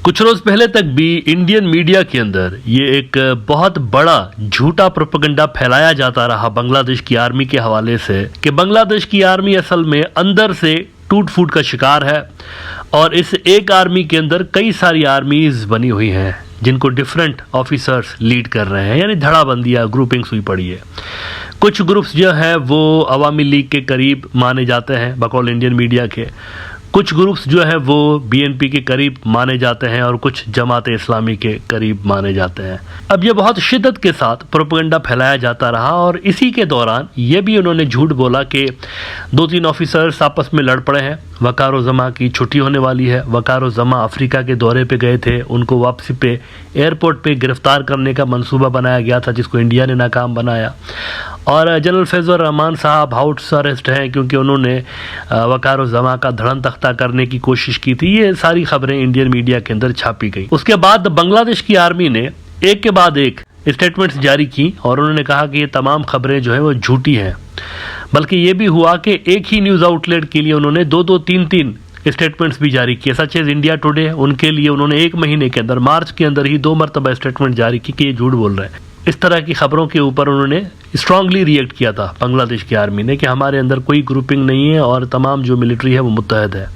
कुछ रोज पहले तक भी इंडियन मीडिया के अंदर ये एक बहुत बड़ा झूठा प्रोपेगेंडा फैलाया जाता रहा बांग्लादेश की आर्मी के हवाले से कि बांग्लादेश की आर्मी असल में अंदर से टूट फूट का शिकार है और इस एक आर्मी के अंदर कई सारी आर्मीज बनी हुई हैं जिनको डिफरेंट ऑफिसर्स लीड कर रहे हैं, यानी धड़ाबंदियाँ ग्रुपिंग्स हुई पड़ी है। कुछ ग्रुप्स जो है वो अवामी लीग के करीब माने जाते हैं बकौल इंडियन मीडिया के, कुछ ग्रुप्स जो है वो बीएनपी के करीब माने जाते हैं और कुछ जमात इस्लामी के करीब माने जाते हैं। अब ये बहुत शिद्दत के साथ प्रोपेगेंडा फैलाया जाता रहा और इसी के दौरान ये भी उन्होंने झूठ बोला कि 2-3 ऑफिसर्स आपस में लड़ पड़े हैं, वकार और जमा की छुट्टी होने वाली है। वकार और जमा अफ्रीका के दौरे पे गए थे, उनको वापसी पे एयरपोर्ट पे गिरफ्तार करने का मंसूबा बनाया गया था जिसको इंडिया ने नाकाम बनाया। और जनरल फैज़ुर रहमान साहब हाउस अरेस्ट हैं क्योंकि उन्होंने वकार और जमा का धड़न तख्ता करने की कोशिश की थी। ये सारी खबरें इंडियन मीडिया के अंदर छापी गई। उसके बाद बांग्लादेश की आर्मी ने एक के बाद एक स्टेटमेंट्स जारी की और उन्होंने कहा कि ये तमाम खबरें जो है वो झूठी हैं। बल्कि ये भी हुआ कि एक ही न्यूज़ आउटलेट के लिए उन्होंने 2-2, 3-3 स्टेटमेंट्स भी जारी किए, सच एज इंडिया टुडे। उनके लिए उन्होंने एक महीने के अंदर मार्च के अंदर ही 2 मरतबा स्टेटमेंट जारी की कि ये झूठ बोल रहे हैं। इस तरह की खबरों के ऊपर उन्होंने स्ट्रांगली रिएक्ट किया था बांग्लादेश की आर्मी ने कि हमारे अंदर कोई ग्रुपिंग नहीं है और तमाम जो मिलिट्री है वो मुत्तहद है।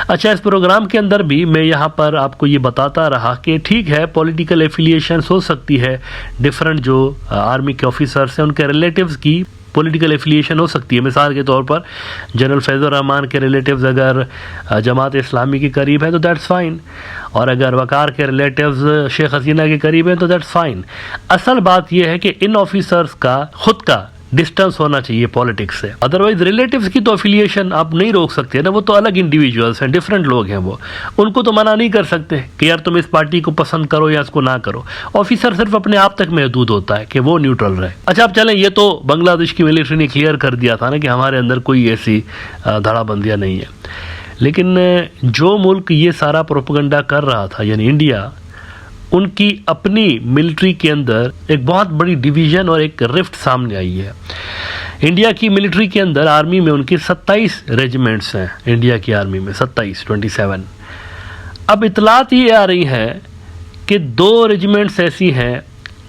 अच्छा, इस प्रोग्राम के अंदर भी मैं यहाँ पर आपको ये बताता रहा कि ठीक है पॉलिटिकल एफिलिएशन हो सकती है, डिफरेंट जो आर्मी के ऑफिसर्स हैं उनके रिलेटिव्स की पॉलिटिकल एफिलिएशन हो सकती है। मिसाल के तौर पर जनरल फैज़ुर रहमान के रिलेटिव्स अगर जमात इस्लामी के करीब है तो दैट्स फाइन, और अगर वकार के रिलेटिव्स शेख हसीना के करीब हैं तो दैट्स फाइन। असल बात यह है कि इन ऑफिसर्स का खुद का डिस्टेंस होना चाहिए पॉलिटिक्स से। अदरवाइज रिलेटिव्स की तो एफिलिएशन आप नहीं रोक सकते ना, वो तो अलग इंडिविजुअल्स हैं, डिफरेंट लोग हैं, वो उनको तो मना नहीं कर सकते कि यार तुम इस पार्टी को पसंद करो या इसको ना करो। ऑफिसर सिर्फ अपने आप तक महदूद होता है कि वो न्यूट्रल रहे। अच्छा, अब चलें, ये तो बांग्लादेश की मिलिट्री ने क्लियर कर दिया था ना कि हमारे अंदर कोई ऐसी धड़ाबंदियाँ नहीं है। लेकिन जो मुल्क ये सारा प्रोपेगेंडा कर रहा था यानी इंडिया, उनकी अपनी मिलिट्री के अंदर एक बहुत बड़ी डिवीज़न और एक रिफ्ट सामने आई है। इंडिया की मिलिट्री के अंदर आर्मी में उनकी 27 रेजिमेंट्स हैं, इंडिया की आर्मी में 27। अब इतलात ये आ रही हैं कि 2 रेजिमेंट्स ऐसी हैं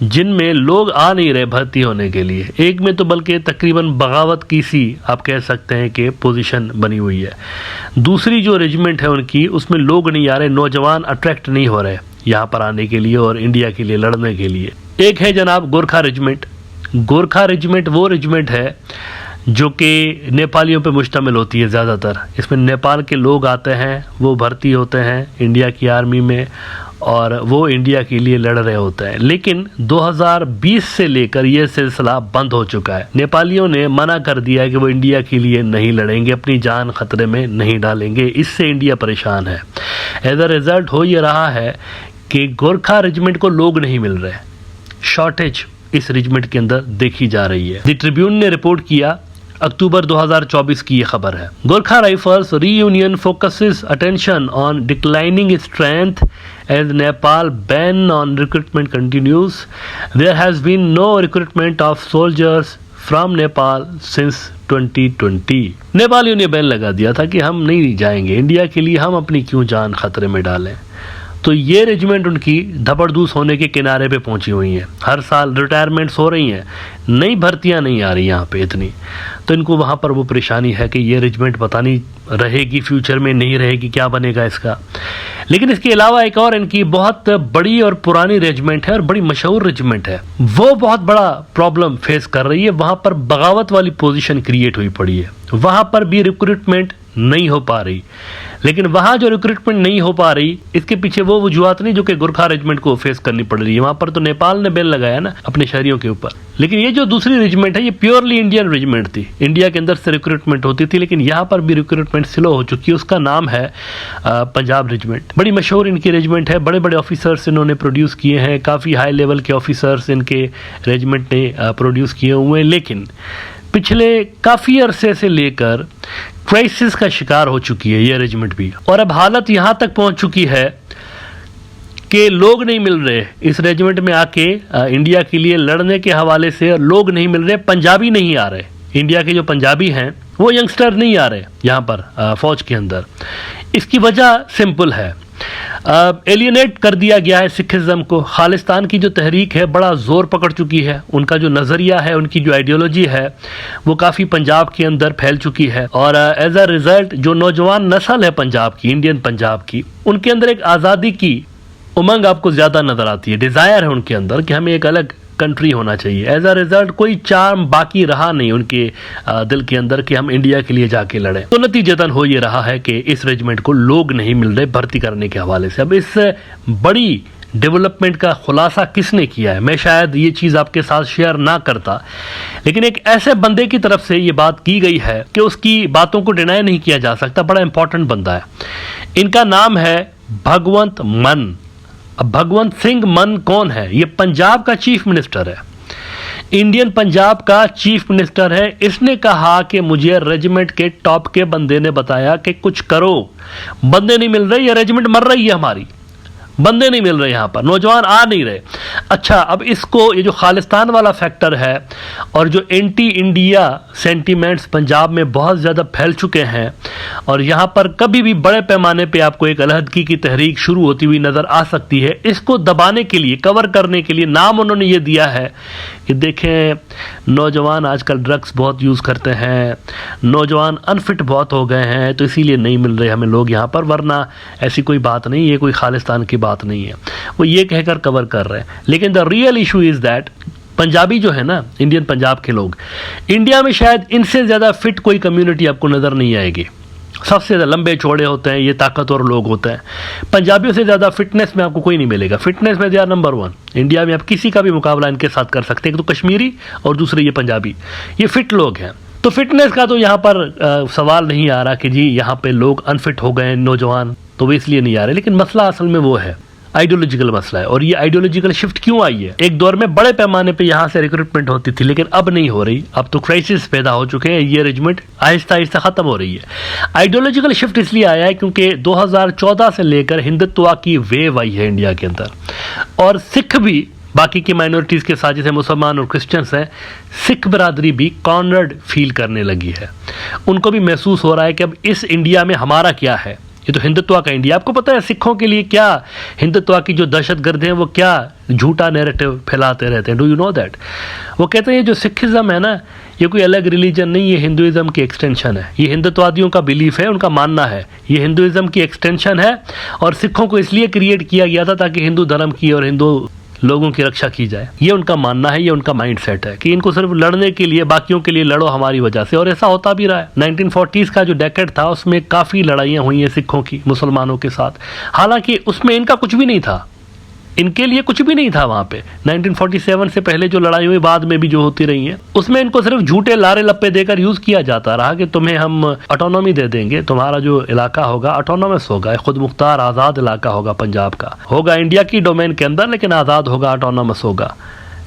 जिनमें लोग आ नहीं रहे भर्ती होने के लिए। एक में तो बल्कि तकरीबन बगावत की सी आप कह सकते हैं कि पोजीशन बनी हुई है। दूसरी जो रेजिमेंट है उनकी, उसमें लोग नहीं आ रहे, नौजवान अट्रैक्ट नहीं हो रहे यहाँ पर आने के लिए और इंडिया के लिए लड़ने के लिए। एक है जनाब गोरखा रेजिमेंट। गोरखा रेजिमेंट वो रेजिमेंट है जो कि नेपालियों पे मुश्तमिल होती है ज़्यादातर। इसमें नेपाल के लोग आते हैं, वो भर्ती होते हैं इंडिया की आर्मी में और वो इंडिया के लिए लड़ रहे होते हैं। लेकिन 2020 से लेकर ये सिलसिला बंद हो चुका है। नेपालियों ने मना कर दिया है कि वो इंडिया के लिए नहीं लड़ेंगे, अपनी जान खतरे में नहीं डालेंगे। इससे इंडिया परेशान है। एज अ रिज़ल्ट हो ये रहा है कि गोरखा रेजिमेंट को लोग नहीं मिल रहे, शॉर्टेज इस रेजिमेंट के अंदर देखी जा रही है। द ट्रिब्यून ने रिपोर्ट किया, अक्टूबर 2024 की ये खबर है। Gorkha rifles reunion focuses attention on declining strength as Nepal ban on recruitment continues. There has been no recruitment of soldiers from Nepal since 2020। नेपालियों ने बैन लगा दिया था कि हम नहीं जाएंगे इंडिया के लिए, हम अपनी क्यों जान खतरे में डालें। तो ये रेजिमेंट उनकी धपड़धूस होने के किनारे पे पहुंची हुई हैं। हर साल रिटायरमेंट्स हो रही हैं, नई भर्तियां नहीं आ रही यहाँ पे इतनी, तो इनको वहाँ पर वो परेशानी है कि ये रेजिमेंट पता नहीं रहेगी फ्यूचर में, नहीं रहेगी, क्या बनेगा इसका। लेकिन इसके अलावा एक और इनकी बहुत बड़ी और पुरानी रेजिमेंट है और बड़ी मशहूर रेजिमेंट है, वो बहुत बड़ा प्रॉब्लम फेस कर रही है। वहाँ पर बगावत वाली पोजीशन क्रिएट हुई पड़ी है, वहाँ पर भी रिक्रूटमेंट नहीं हो पा रही। लेकिन वहाँ जो रिक्रूटमेंट नहीं हो पा रही, इसके पीछे वो वजूहत नहीं जो कि गोरखा रेजिमेंट को फेस करनी पड़ रही है। वहाँ पर तो नेपाल ने बैन लगाया ना अपने शहरियों के ऊपर। लेकिन ये जो दूसरी रेजिमेंट है ये प्योरली इंडियन रेजिमेंट थी, इंडिया के अंदर से रिक्रूटमेंट होती थी, लेकिन यहाँ पर भी रिक्रूटमेंट स्लो हो चुकी है। उसका नाम है पंजाब रेजिमेंट। बड़ी मशहूर इनकी रेजिमेंट है, बड़े बड़े ऑफिसर्स इन्होंने प्रोड्यूस किए हैं, काफ़ी हाई लेवल के ऑफिसर्स इनके रेजिमेंट ने प्रोड्यूस किए हुए हैं। लेकिन पिछले काफ़ी अरसे से लेकर क्राइसिस का शिकार हो चुकी है ये रेजिमेंट भी, और अब हालत यहाँ तक पहुँच चुकी है कि लोग नहीं मिल रहे इस रेजिमेंट में आके इंडिया के लिए लड़ने के हवाले से। लोग नहीं मिल रहे, पंजाबी नहीं आ रहे, इंडिया के जो पंजाबी हैं वो यंगस्टर नहीं आ रहे यहाँ पर फौज के अंदर। इसकी वजह सिंपल है, एलियनेट कर दिया गया है सिखिज्म को। खालिस्तान की जो तहरीक है बड़ा जोर पकड़ चुकी है, उनका जो नज़रिया है, उनकी जो आइडियोलॉजी है वो काफ़ी पंजाब के अंदर फैल चुकी है। और एज अ रिज़ल्ट जो नौजवान नस्ल है पंजाब की, इंडियन पंजाब की, उनके अंदर एक आज़ादी की उमंग आपको ज़्यादा नज़र आती है। डिज़ायर है उनके अंदर कि हमें एक अलग कंट्री होना चाहिए। एज अ रिजल्ट कोई चार्म बाकी रहा नहीं उनके दिल के अंदर कि हम इंडिया के लिए जाके लड़ें। तो नतीजतन हो ये रहा है कि इस रेजिमेंट को लोग नहीं मिल रहे भर्ती करने के हवाले से। अब इस बड़ी डेवलपमेंट का खुलासा किसने किया है, मैं शायद ये चीज़ आपके साथ शेयर ना करता, लेकिन एक ऐसे बंदे की तरफ से ये बात की गई है कि उसकी बातों को डिनाई नहीं किया जा सकता। बड़ा इंपॉर्टेंट बंदा है। इनका नाम है भगवंत मान। अब भगवंत सिंह मान कौन है? ये पंजाब का चीफ मिनिस्टर है, इंडियन पंजाब का चीफ मिनिस्टर है। इसने कहा कि मुझे रेजिमेंट के टॉप के बंदे ने बताया कि कुछ करो, बंदे नहीं मिल रहे, ये रेजिमेंट मर रही है हमारी, बंदे नहीं मिल रहे, यहाँ पर नौजवान आ नहीं रहे। अच्छा, अब इसको ये जो खालिस्तान वाला फैक्टर है और जो एंटी इंडिया सेंटीमेंट्स पंजाब में बहुत ज़्यादा फैल चुके हैं और यहाँ पर कभी भी बड़े पैमाने पे आपको एक अलहदगी की तहरीक शुरू होती हुई नज़र आ सकती है। इसको दबाने के लिए, कवर करने के लिए नाम उन्होंने ये दिया है कि देखें नौजवान आजकल ड्रग्स बहुत यूज़ करते हैं, नौजवान अनफिट बहुत हो गए हैं, तो इसीलिए नहीं मिल रहे हमें लोग यहाँ पर, वरना ऐसी कोई बात नहीं, ये कोई खालिस्तान की बात नहीं है। वो ये कहकर कवर कर रहे हैं। लेकिन the real issue is that Punjabi जो है ना, इंडियन पंजाब के लोग, इंडिया में शायद इनसे ज़्यादा फिट कोई कम्युनिटी आपको नज़र नहीं आएगी। सबसे ज़्यादा लंबे चौड़े होते हैं, ये ताकतवर लोग होते हैं। पंजाबियों से ज़्यादा फिटनेस में आपको कोई नहीं मिलेगा। फिटनेस में दे आर नंबर 1 इंडिया में। आप किसी का भी मुकाबला इनके साथ कर सकते हैं। एक तो कश्मीरी और दूसरे ये पंजाबी, ये फिट लोग हैं। तो फिटनेस का तो यहाँ पर सवाल नहीं आ रहा कि जी यहाँ पे लोग अनफिट हो गए हैं नौजवान, तो वो इसलिए नहीं आ रहे। लेकिन मसला असल में वो है, आइडियोलॉजिकल मसला है। और ये आइडियोलॉजिकल शिफ्ट क्यों आई है? एक दौर में बड़े पैमाने पे यहाँ से रिक्रूटमेंट होती थी, लेकिन अब नहीं हो रही। अब तो क्राइसिस पैदा हो चुके हैं, ये रेजिमेंट आहिस्ता आहिस्ता खत्म हो रही है। आइडियोलॉजिकल शिफ्ट इसलिए आया है क्योंकि 2014 से लेकर हिंदुत्व की वेव आई है इंडिया के अंदर, और सिख भी, बाकी की माइनॉरिटीज़ के साथ जैसे मुसलमान और क्रिश्चियंस हैं, सिख बरादरी भी कॉर्नर्ड फील करने लगी है। उनको भी महसूस हो रहा है कि अब इस इंडिया में हमारा क्या है। ये तो हिंदुत्व का इंडिया। आपको पता है सिखों के लिए क्या हिंदुत्व की जो दहशतगर्द हैं वो क्या झूठा नैरेटिव फैलाते रहते हैं। Do you know that? वो कहते हैं ये जो सिखिज्म है ना, ये कोई अलग रिलीजन नहीं, ये हिंदुइज्म की एक्सटेंशन है। ये हिंदुत्ववादियों का बिलीफ है, उनका मानना है, ये हिंदुइज्म की एक्सटेंशन है। और सिखों को इसलिए क्रिएट किया गया था ताकि हिंदू धर्म की और हिंदू लोगों की रक्षा की जाए। ये उनका मानना है, ये उनका माइंड सेट है कि इनको सिर्फ लड़ने के लिए, बाकियों के लिए लड़ो हमारी वजह से। और ऐसा होता भी रहा है। 1940s का जो डेकेड था उसमें काफ़ी लड़ाइयाँ हुई हैं सिखों की मुसलमानों के साथ। हालांकि उसमें इनका कुछ भी नहीं था, इनके लिए कुछ भी नहीं था वहाँ पे। 1947 से पहले जो लड़ाई हुई, बाद में भी जो होती रही हैं, उसमें इनको सिर्फ झूठे लारे लप्पे देकर यूज़ किया जाता रहा कि तुम्हें हम ऑटोनॉमी दे देंगे, तुम्हारा जो इलाका होगा ऑटोनॉमस होगा, खुद मुख्तार आज़ाद इलाका होगा, पंजाब का होगा, इंडिया की डोमेन के अंदर, लेकिन आज़ाद होगा, ऑटोनॉमस होगा।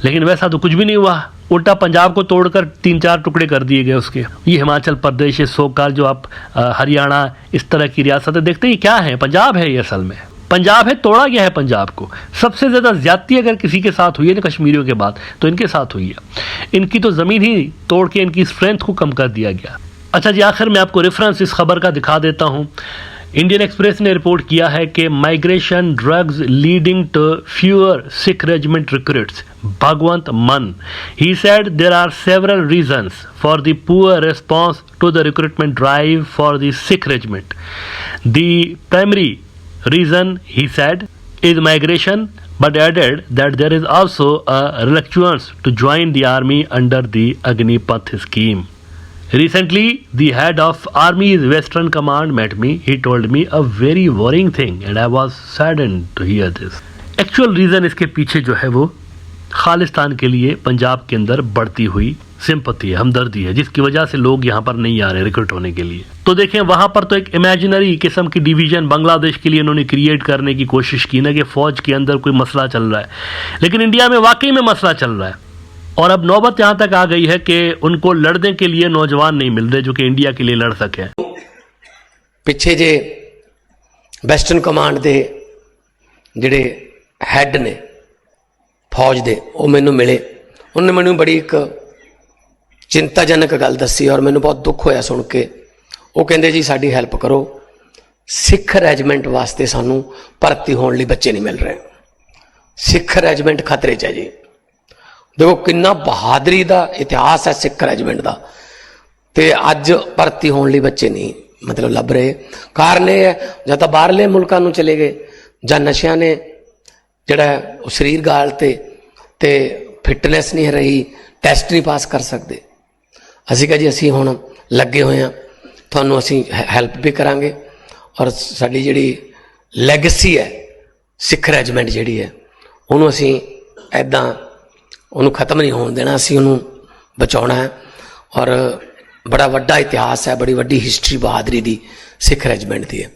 लेकिन वैसा तो कुछ भी नहीं हुआ। उल्टा पंजाब को तोड़कर 3-4 टुकड़े कर दिए गए उसके। ये हिमाचल प्रदेश, ये सोकाल जो आप हरियाणा, इस तरह की रियासतें देखते हैं, क्या है? पंजाब है ये असल में। पंजाब है, तोड़ा गया है पंजाब को। सबसे ज़्यादा ज्यादती अगर किसी के साथ हुई है ना कश्मीरियों के बाद, तो इनके साथ हुई है। इनकी तो ज़मीन ही तोड़ के इनकी स्ट्रेंथ को कम कर दिया गया। अच्छा जी, आखिर में आपको रेफरेंस इस खबर का दिखा देता हूँ। इंडियन एक्सप्रेस ने रिपोर्ट किया है कि migration drugs leading to fewer Sikh regiment recruits, Bhagwant Mann. He said there are several reasons for the poor response to the recruitment drive for the Sikh regiment. The primary reason, he said, is migration, but added that there is also a reluctance to join the army under the Agnipath scheme. Recently, the head of Army's Western Command met me. He told me a very worrying thing and I was saddened to hear this. Actual reason इसके पीछे जो है वो खालिस्तान के लिए पंजाब के अंदर बढ़ती हुई सिंपैथी है, हमदर्दी है, जिसकी वजह से लोग यहाँ पर नहीं आ रहे रिक्रूट होने के लिए। तो देखें, वहाँ पर तो एक इमेजिनरी किस्म की डिवीजन बांग्लादेश के लिए इन्होंने क्रिएट करने की कोशिश की ना, कि फौज के अंदर कोई मसला चल रहा है, लेकिन इंडिया में वाकई में मसला चल रहा है। और अब नौबत यहाँ तक आ गई है कि उनको लड़ने के लिए नौजवान नहीं मिल रहे जो कि इंडिया के लिए लड़ सकें। पिछे जे वैस्टर्न कमांड के जिहड़े हैड ने फौज दे, वो मैनू मिले। उन्होंने मैनू बड़ी एक चिंताजनक गल दसी और मैनू बहुत दुख होया सुन के। वो कहंदे जी साडी हैल्प करो, ਸਿੱਖ ਰੈਜੀਮੈਂਟ ਵਾਸਤੇ ਸਾਨੂੰ ਭਰਤੀ ਹੋਣ ਲਈ ਬੱਚੇ ਨਹੀਂ ਮਿਲ ਰਹੇ। ਸਿੱਖ ਰੈਜੀਮੈਂਟ ਖਤਰੇ 'ਚ ਹੈ ਜੀ। ਦੇਖੋ ਕਿੰਨਾ ਬਹਾਦਰੀ ਦਾ ਇਤਿਹਾਸ ਹੈ ਸਿੱਖ ਰੈਜੀਮੈਂਟ ਦਾ, ਤੇ ਅੱਜ ਭਰਤੀ ਹੋਣ ਲਈ ਬੱਚੇ ਨਹੀਂ ਮਤਲਬ ਲੱਭ ਰਹੇ। ਕਾਰਨ ਇਹ ਹੈ ਜਾਂ ਤਾਂ ਬਾਹਰਲੇ ਮੁਲਕਾਂ ਨੂੰ ਚਲੇ ਗਏ, ਜਾਂ ਨਸ਼ਿਆਂ ਨੇ ਜਿਹੜਾ ਉਹ ਸਰੀਰ ਗਾਲ ਤੇ ਫਿਟਨੈਸ ਨਹੀਂ ਰਹੀ, ਟੈਸਟ ਨਹੀਂ ਪਾਸ ਕਰ ਸਕਦੇ। ਅਸੀਂ ਕਿਹਾ ਜੀ ਅਸੀਂ ਹੁਣ ਲੱਗੇ ਹੋਏ ਹਾਂ, ਤੁਹਾਨੂੰ ਅਸੀਂ ਹੈਲਪ ਵੀ ਕਰਾਂਗੇ, ਔਰ ਸਾਡੀ ਜਿਹੜੀ ਲੈਗੇਸੀ ਹੈ ਸਿੱਖ ਰੈਜੀਮੈਂਟ ਜਿਹੜੀ ਹੈ ਉਹਨੂੰ ਅਸੀਂ ਇੱਦਾਂ ਉਹਨੂੰ ਖਤਮ ਨਹੀਂ ਹੋਣ ਦੇਣਾ, ਅਸੀਂ ਉਹਨੂੰ ਬਚਾਉਣਾ ਹੈ। ਔਰ ਬੜਾ ਵੱਡਾ ਇਤਿਹਾਸ ਹੈ, ਬੜੀ ਵੱਡੀ ਹਿਸਟਰੀ ਬਹਾਦਰੀ ਦੀ ਸਿੱਖ ਰੈਜੀਮੈਂਟ ਦੀ ਹੈ।